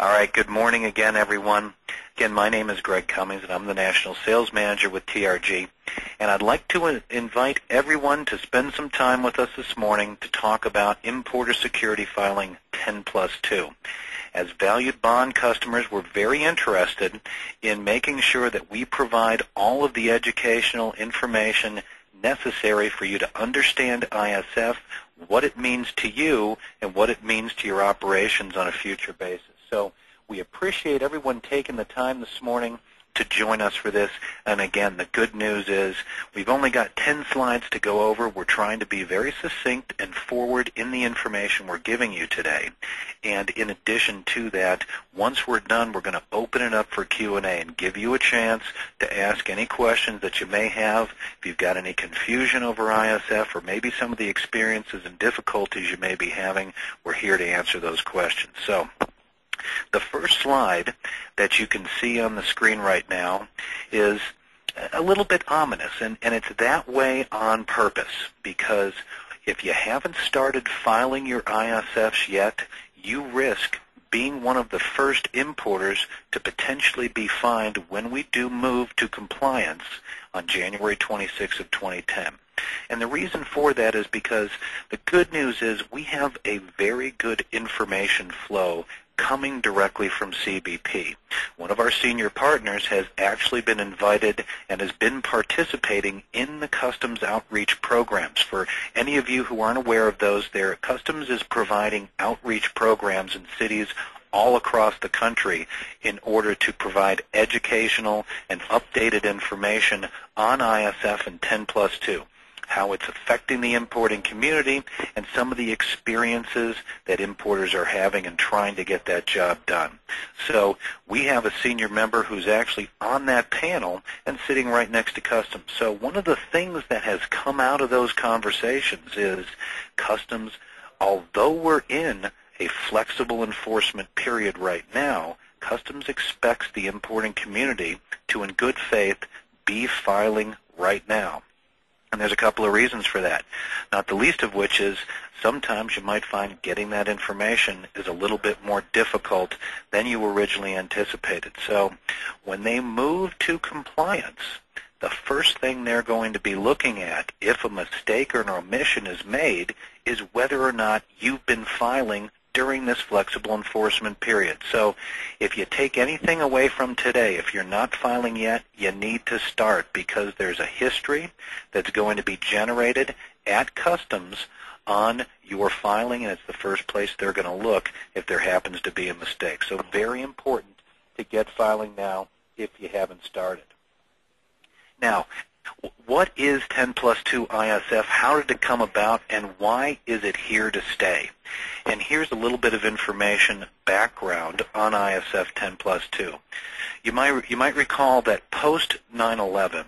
All right, good morning again, everyone. Again, my name is Greg Cummings, and I'm the National Sales Manager with TRG. And I'd like to invite everyone to spend some time with us this morning to talk about Importer Security Filing 10+2. As valued bond customers, we're very interested in making sure that we provide all of the educational information necessary for you to understand ISF, what it means to you, and what it means to your operations on a future basis. So we appreciate everyone taking the time this morning to join us for this. And again, the good news is we've only got 10 slides to go over. We're trying to be very succinct and forward in the information we're giving you today. And in addition to that, once we're done, we're going to open it up for Q&A and give you a chance to ask any questions that you may have. If you've got any confusion over ISF or maybe some of the experiences and difficulties you may be having, we're here to answer those questions. So the first slide that you can see on the screen right now is a little bit ominous, and it's that way on purpose, because if you haven't started filing your ISFs yet, you risk being one of the first importers to potentially be fined when we do move to compliance on January 26th of 2010. And the reason for that is because the good news is we have a very good information flow coming directly from CBP. One of our senior partners has actually been invited and has been participating in the Customs outreach programs. For any of you who aren't aware of those, Customs is providing outreach programs in cities all across the country in order to provide educational and updated information on ISF and 10+2. How it's affecting the importing community, and some of the experiences that importers are having in trying to get that job done. So we have a senior member who's actually on that panel and sitting right next to Customs. So one of the things that has come out of those conversations is Customs, although we're in a flexible enforcement period right now, Customs expects the importing community to, in good faith, be filing right now. And there's a couple of reasons for that, not the least of which is sometimes you might find getting that information is a little bit more difficult than you originally anticipated. So when they move to compliance, the first thing they're going to be looking at, if a mistake or an omission is made, is whether or not you've been filing during this flexible enforcement period. So if you take anything away from today, if you're not filing yet, you need to start, because there's a history that's going to be generated at Customs on your filing, and it's the first place they're going to look if there happens to be a mistake. So very important to get filing now if you haven't started. Now, what is 10+2 ISF? How did it come about, and why is it here to stay? And here's a little bit of information, background on ISF 10+2. You might recall that post 9/11,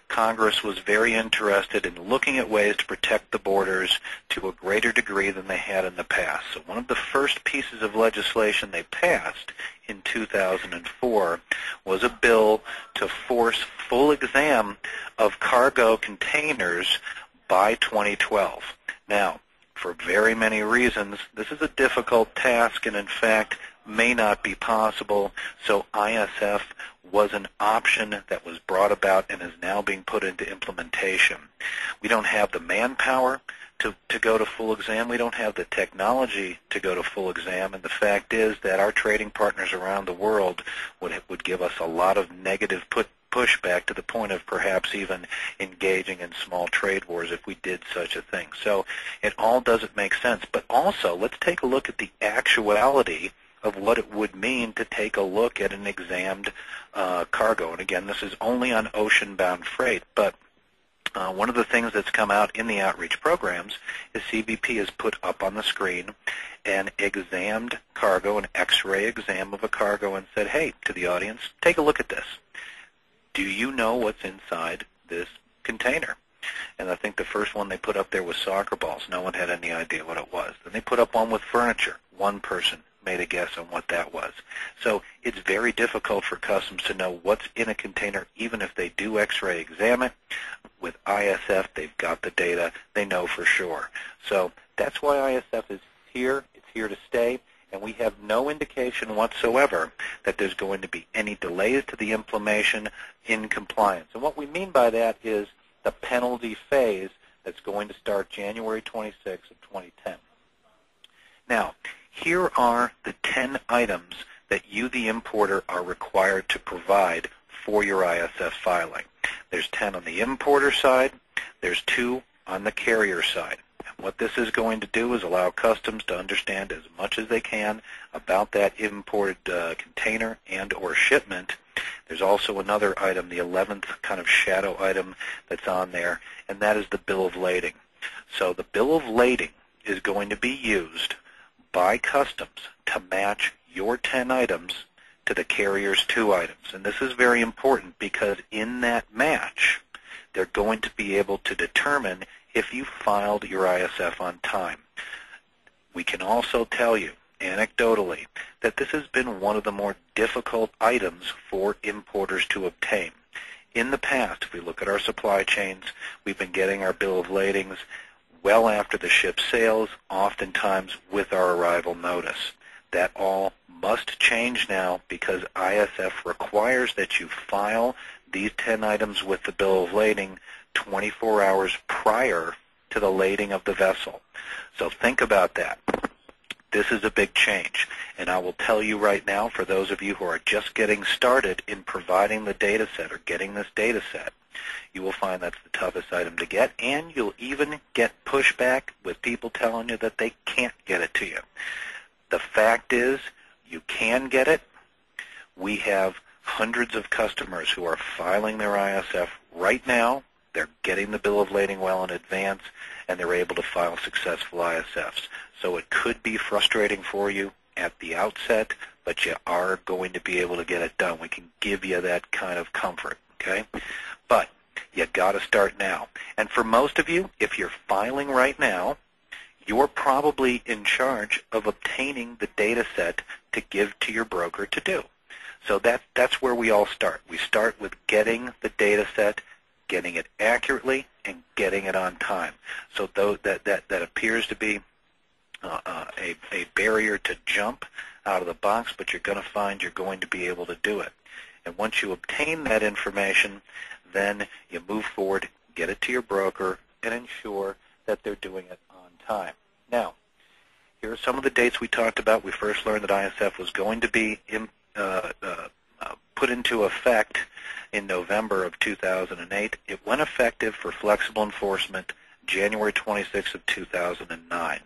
Congress was very interested in looking at ways to protect the borders to a greater degree than they had in the past. So one of the first pieces of legislation they passed in 2004 was a bill to force full exam of cargo containers by 2012. Now, for very many reasons, this is a difficult task and, in fact, may not be possible, so ISF was an option that was brought about and is now being put into implementation. We don't have the manpower to go to full exam. We don't have the technology to go to full exam, and the fact is that our trading partners around the world would give us a lot of negative pushback, to the point of perhaps even engaging in small trade wars if we did such a thing. So it all doesn't make sense. But also, let's take a look at the actuality of what it would mean to take a look at an examined cargo. And again, this is only on ocean-bound freight, but one of the things that's come out in the outreach programs is CBP has put up on the screen an examined cargo, an X-ray exam of a cargo, and said, hey, to the audience, take a look at this. Do you know what's inside this container? And I think the first one they put up there was soccer balls. No one had any idea what it was. Then they put up one with furniture. One person made a guess on what that was. So it's very difficult for Customs to know what's in a container, even if they do X-ray examine it. With ISF, they've got the data. They know for sure. So that's why ISF is here. It's here to stay. and we have no indication whatsoever that there's going to be any delays to the implementation in compliance. And what we mean by that is the penalty phase that's going to start January 26th of 2010. Now, here are the 10 items that you, the importer, are required to provide for your ISF filing. There's 10 on the importer side. There's 2 on the carrier side. And what this is going to do is allow customs to understand as much as they can about that imported container and or shipment. There's also another item, the 11th kind of shadow item that's on there, and that is the bill of lading. So the bill of lading is going to be used by customs to match your 10 items to the carrier's 2 items. And this is very important because in that match, they're going to be able to determine if you filed your ISF on time. We can also tell you, anecdotally, that this has been one of the more difficult items for importers to obtain. In the past, if we look at our supply chains, we've been getting our bill of ladings well after the ship sails, oftentimes with our arrival notice. That all must change now because ISF requires that you file these 10 items with the bill of lading 24 hours prior to the lading of the vessel. So think about that. This is a big change, and I will tell you right now, for those of you who are just getting started in providing the data set or getting this data set, you will find that's the toughest item to get, and you'll even get pushback with people telling you that they can't get it to you. The fact is, you can get it. We have hundreds of customers who are filing their ISF right now. They're getting the bill of lading well in advance, and they're able to file successful ISFs. So it could be frustrating for you at the outset, but you are going to be able to get it done. We can give you that kind of comfort, okay? But you got to start now. And for most of you, if you're filing right now, you're probably in charge of obtaining the data set to give to your broker to do. So that's where we all start. We start with getting the data set, getting it accurately, and getting it on time. So though that appears to be a barrier to jump out of the box, but you're going to find you're going to be able to do it. And once you obtain that information, then you move forward, get it to your broker, and ensure that they're doing it on time. Now, here are some of the dates we talked about. We first learned that ISF was going to be put into effect in November of 2008. It went effective for flexible enforcement January 26th of 2009.